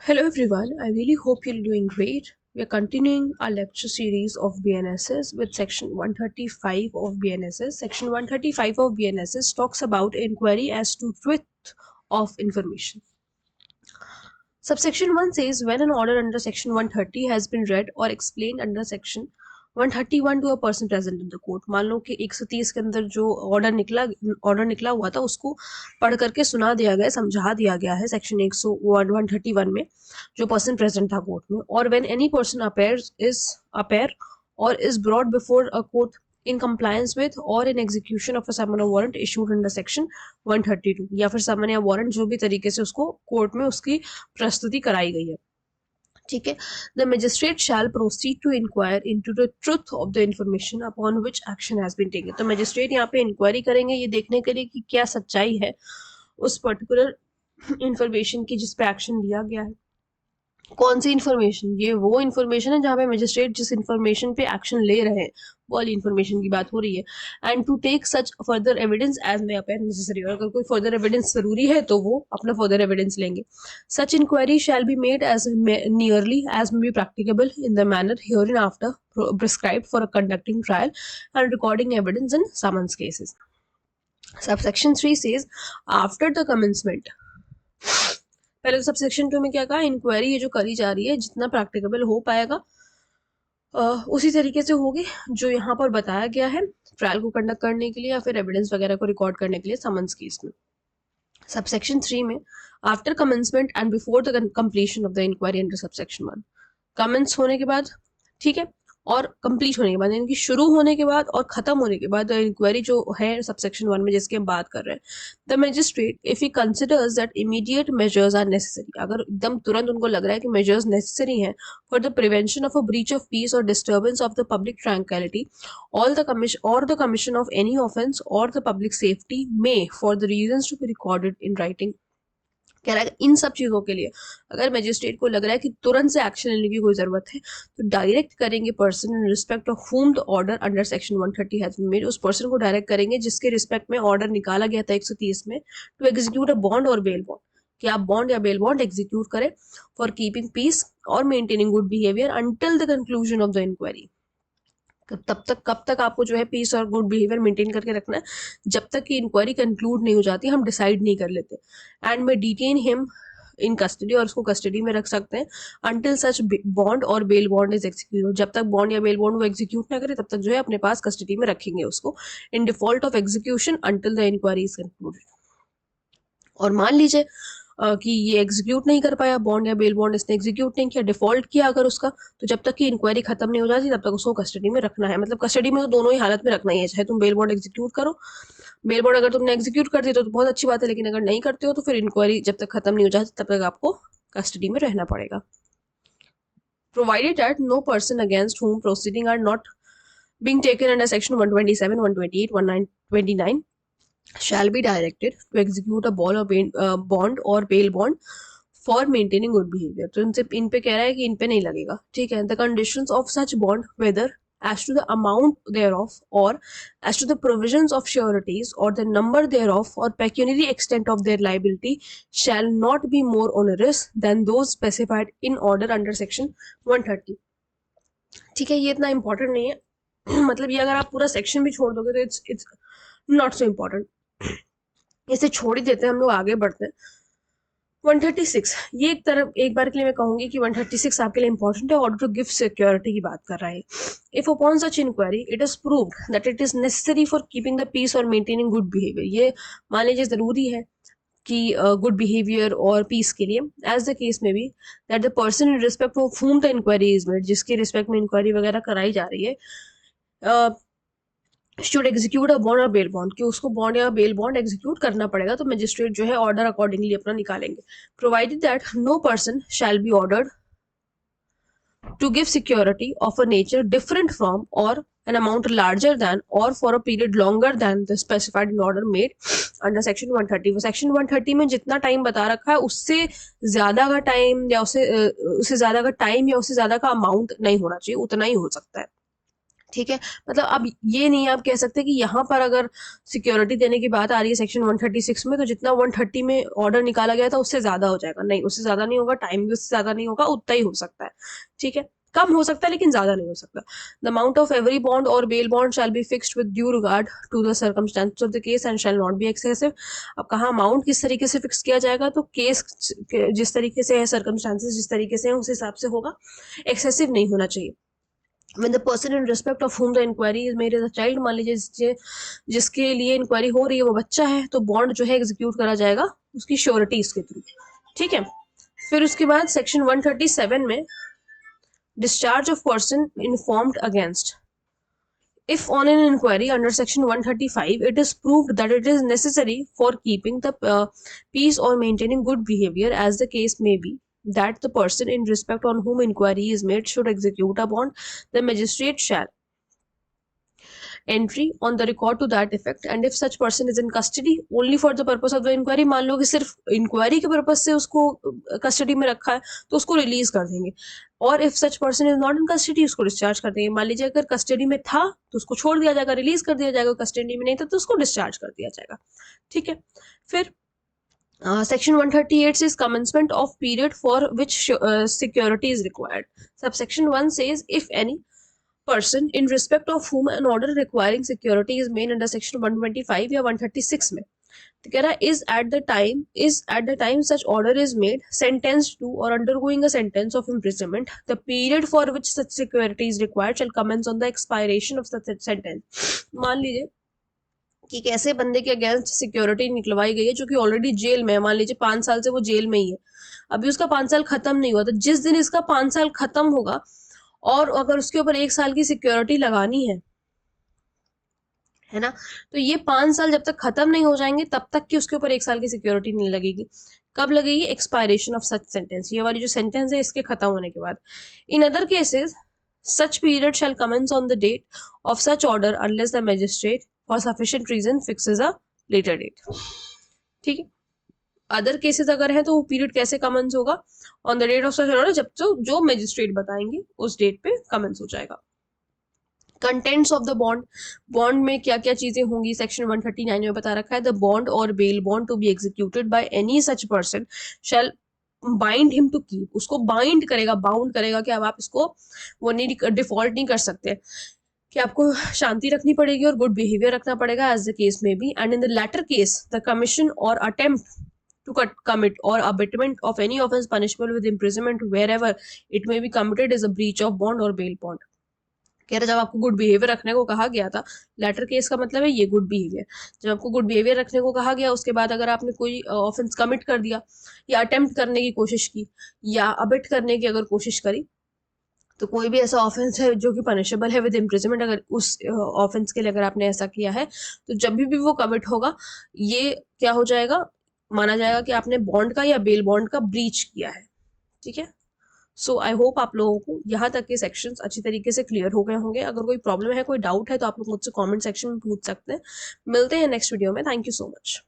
Hello everyone, I really hope you're doing great. We are continuing our lecture series of BNSS with section 135 of BNSS. Section 135 of BNSS talks about inquiry as to truth of information. Subsection 1 says when an order under section 130 has been read or explained under section 131 to a person present in the court. मान लो कि 130 के अंदर जो order निकला हुआ था उसको पढ़ करके सुना दिया गया, समझा दिया गया है सेक्शन 131 में जो पर्सन प्रेजेंट था कोर्ट में. और when any person appear or is brought before a court in compliance with or in execution of a summon or warrant issued under section 132 या फिर समन या वारंट जो भी तरीके से उसको कोर्ट में उसकी प्रस्तुति कराई गई है. ठीक है. The magistrate shall proceed to inquire into the truth of the information upon which action has been taken. तो मजिस्ट्रेट यहाँ पे इंक्वायरी करेंगे ये देखने के लिए कि क्या सच्चाई है उस पर्टिकुलर इंफॉर्मेशन की जिस पे एक्शन लिया गया है. कौन सी इन्फॉर्मेशन? ये वो इन्फॉर्मेशन है जहाँ पे मजिस्ट्रेट जिस इन्फॉर्मेशन पे एक्शन ले रहे हैं वो वाली इन्फॉर्मेशन की बात हो रही है. And to take such further evidence as may appear necessary. और अगर कोई फर्दर एविडेंस जरूरी है तो वो अपना फर्दर एविडेंस लेंगे. Such inquiry shall be made as nearly as may be practicable in the manner hereinafter prescribed for conducting trial and recording evidence in summons cases. Subsection 3 says after the commencement. पहले तो subsection 2 में क्या कहा, inquiry ये जो करी जा रही है जितना प्रैक्टिकेबल हो पाएगा उसी तरीके से होगी जो यहाँ पर बताया गया है ट्रायल को कंडक्ट करने के लिए या फिर एविडेंस वगैरह को रिकॉर्ड करने के लिए समन्स केस में. सबसेक्शन 3 में after commencement and before the completion of the inquiry under subsection 1. Commence होने के बाद, ठीक है, और कंप्लीट होने के बाद यानी कि शुरू होने के बाद और खत्म होने के बाद इंक्वायरी जो है सबसेक्शन 1 में जिसकी हम बात कर रहे हैं. The magistrate if he considers that immediate measures are necessary. अगर एकदम तुरंत उनको लग रहा है कि मेजर्स नेसेसरी हैं for the prevention of a breach of peace or disturbance of the public tranquillity or the commission of any offence or the public safety may for the reasons to be recorded in writing. कह रहा है इन सब चीजों के लिए अगर magistrate को लग रहा है कि तुरंत से एक्शन लेने की कोई जरूरत है तो डायरेक्ट करेंगे person in respect of whom the order under section 130 has been made. उस पर्सन को डायरेक्ट करेंगे जिसके रिस्पेक्ट में ऑर्डर निकाला गया था 130 में टू एग्जीक्यूट अ बॉन्ड और बेल बॉन्ड, कि आप बॉन्ड या बेल बॉन्ड एग्जीक्यूट करें फॉर कीपिंग पीस और maintaining good behaviour until the conclusion of the inquiry. कब तक आपको जो है पीस और गुड बिहेवियर मेंटेन करके रखना है, जब तक कि इंक्वायरी कंक्लूड नहीं हो जाती, हम डिसाइड नहीं कर लेते. एंड में डिटेन हिम इन कस्टडी, और उसको कस्टडी में रख सकते हैं अंटिल सच बॉन्ड और बेल बॉन्ड इज एग्जीक्यूट. जब तक बॉन्ड या बेल बॉन्ड वो एग्जीक्यूट ना करे तब तक जो है अपने पास कस्टडी में रखेंगे उसको in default of execution until the inquiry is concluded. और मान लीजिए कि ये एग्जीक्यूट नहीं कर पाया बॉन्ड या बेल बॉन्ड, इसने एग्जीक्यूट नहीं किया, डिफॉल्ट किया अगर उसका, तो जब तक कि इंक्वायरी खत्म नहीं हो जाती तब तक उसको कस्टडी में रखना है. मतलब कस्टडी में तो दोनों ही हालत में रखना ही है, चाहे तुम बेल बॉन्ड एग्जीक्यूट करो. बेल बॉन्ड अगर तुमने एग्जीक्यूट कर दी तो बहुत अच्छी बात है, लेकिन अगर नहीं करते हो तो फिर इंक्वायरी जब तक खत्म नहीं हो जाती तब तक आपको कस्टडी में रहना पड़ेगा. Provided that no person against whom proceeding are not being taken under section 127, 128, 129 shall be directed to execute a bond or bail bond for maintaining good behavior. तो इनसे इन पे कह रहा है कि इन पे नहीं लगेगा, ठीक है. The conditions of such bond, whether as to the amount thereof or as to the provisions of sureties or the number thereof or pecuniary extent of their liability, shall not be more onerous than those specified in order under section 130. ठीक है, ये इतना important नहीं है मतलब ये अगर आप पूरा सेक्शन भी छोड़ दोगे तो इट्स नॉट सो इम्पोर्टेंट, इसे छोड़ ही देते हैं, हम लोग आगे बढ़ते हैं. 136, ये एक बार के लिए मैं कहूंगी कि 136 आपके लिए इंपॉर्टेंट है. ऑर्डर टू गिव सिक्योरिटी की बात कर रहा है. If upon such inquiry it is proved that it is necessary for keeping the peace और मेंटेनिंग गुड बिहेवियर. ये मान लीजिए जरूरी है कि गुड बिहेवियर और पीस के लिए, एज द केस में भी, that the person in respect of whom the inquiry is made, जिसके रिस्पेक्ट में इंक्वायरी वगैरह कराई जा रही है, शुड एग्जीक्यूट अ बॉन्ड और बेल बॉन्ड, कि उसको बॉन्ड या बेल बॉन्ड एग्जीक्यूट करना पड़ेगा. तो मजिस्ट्रेट जो है ऑर्डर अकॉर्डिंगली अपना निकालेंगे. Provided that no person shall be ordered to give security of a nature different from or an amount larger than or for a period longer than the specified in order made under section 130. वो section 130 में जितना time बता रखा है उससे ज्यादा का time या उससे ज्यादा का टाइम या उससे ज्यादा का अमाउंट नहीं होना चाहिए, उतना ही हो सकता है, ठीक है, मतलब अब ये नहीं आप कह सकते कि यहाँ पर अगर सिक्योरिटी देने की बात आ रही है सेक्शन 136 में, तो जितना 130 में ऑर्डर निकाला गया था उससे ज्यादा हो जाएगा। नहीं, उससे ज्यादा नहीं होगा, टाइम भी उससे ज्यादा नहीं होगा, उतना ही हो सकता है। ठीक है, कम हो सकता है लेकिन ज्यादा नहीं हो सकता। The amount of every bond और bail bond shall be fixed with due regard to the circumstances of the case and shall not be excessive. अब कहा अमाउंट किस तरीके से फिक्स किया जाएगा, तो केस जिस तरीके से है, सर्कमस्टेंसेस जिस तरीके से है उस हिसाब से होगा, एक्सेसिव नहीं होना चाहिए। When the person in respect of whom the inquiry is made is a child, मान लीजिए जिसके लिए इंक्वायरी हो रही है वो बच्चा है, तो बॉन्ड जो है एग्जीक्यूट करा जाएगा उसकी श्योरिटीज के थ्रू। ठीक है, फिर उसके बाद सेक्शन 137 में discharge of person informed against, if on an inquiry under section 135 it is proved that it is necessary for keeping the peace or maintaining good behavior, as the case may be, that the person in respect on whom inquiry is made should execute a bond, the magistrate shall entry on the record to that effect, and if such person is in custody only for the purpose of the inquiry, मान लो कि सिर्फ inquiry के purpose से उसको custody में रखा है तो उसको रिलीज कर देंगे, और if such person is not in custody उसको डिस्चार्ज कर देंगे। मान लीजिए अगर कस्टडी में था तो उसको छोड़ दिया जाएगा, रिलीज कर दिया जाएगा, कस्टडी में नहीं था तो उसको डिस्चार्ज कर दिया जाएगा। ठीक है, फिर section 138 says commencement of period for which security is required. Subsection 1 says if any person in respect of whom an order requiring security is made under section 125 या 136 में, तो कह रहा है is at the time such order is made sentenced to or undergoing a sentence of imprisonment, the period for which such security is required shall commence on the expiration of such sentence। मान लीजिए कि कैसे बंदे के against security निकलवाई गई है जो कि ऑलरेडी जेल में है, मान लीजिए 5 साल से वो जेल में ही है, अभी उसका 5 साल खत्म नहीं हुआ, तो जिस दिन इसका 5 साल खत्म होगा और अगर उसके ऊपर 1 साल की सिक्योरिटी लगानी है ना, तो ये 5 साल जब तक खत्म नहीं हो जाएंगे तब तक कि उसके ऊपर 1 साल की सिक्योरिटी नहीं लगेगी। कब लगेगी? एक्सपायरेशन ऑफ सच सेंटेंस, ये वाली जो सेंटेंस है इसके खत्म होने के बाद। In other cases such period shall commence on the date of such order unless the magistrate for sufficient reason fixes a later date. ठीक है, अदर केसेस अगर है तो वो पीरियड कैसे कमेंस होगा? On the date of such order, जब तो जो मैजिस्ट्रेट बताएंगे उस डेट पे कमेंस हो जाएगा। Contents of the bond, bond में क्या क्या चीजें होंगी सेक्शन 139 में बता रखा है। द बॉन्ड और bail bond to be executed by any such person shall bind him to keep, उसको बाइंड करेगा, बाउंड करेगा कि अब आप इसको वो नहीं डिफॉल्ट नहीं कर सकते, कि आपको शांति रखनी पड़ेगी और गुड बिहेवियर रखना पड़ेगा एज द केस में be. And in the latter case the commission और attempt to commit or abatement of any offense punishable with imprisonment wherever it may be committed is a breach of bond or bail bond। कह रहा जब आपको good behaviour रखने को कहा गया था, लेटर केस का मतलब है ये गुड बिहेवियर, जब आपको गुड बिहेवियर रखने को कहा गया उसके बाद अगर आपने कोई ऑफेंस कमिट कर दिया या अटेम्प्ट करने की कोशिश की या अबिट करने की अगर कोशिश करी, तो कोई भी ऐसा ऑफेंस है जो कि पनिशेबल है विद इम्प्रिजनमेंट, अगर उस ऑफेंस के लिए अगर आपने ऐसा किया है तो जब भी वो कमिट होगा ये क्या हो जाएगा, माना जाएगा कि आपने बॉन्ड का या बेल बॉन्ड का ब्रीच किया है। ठीक है, सो आई होप आप लोगों को यहाँ तक के सेक्शंस अच्छी तरीके से क्लियर हो गए होंगे। अगर कोई प्रॉब्लम है, कोई डाउट है तो आप लोग मुझसे कमेंट सेक्शन में पूछ सकते हैं। मिलते हैं नेक्स्ट वीडियो में। Thank you so much.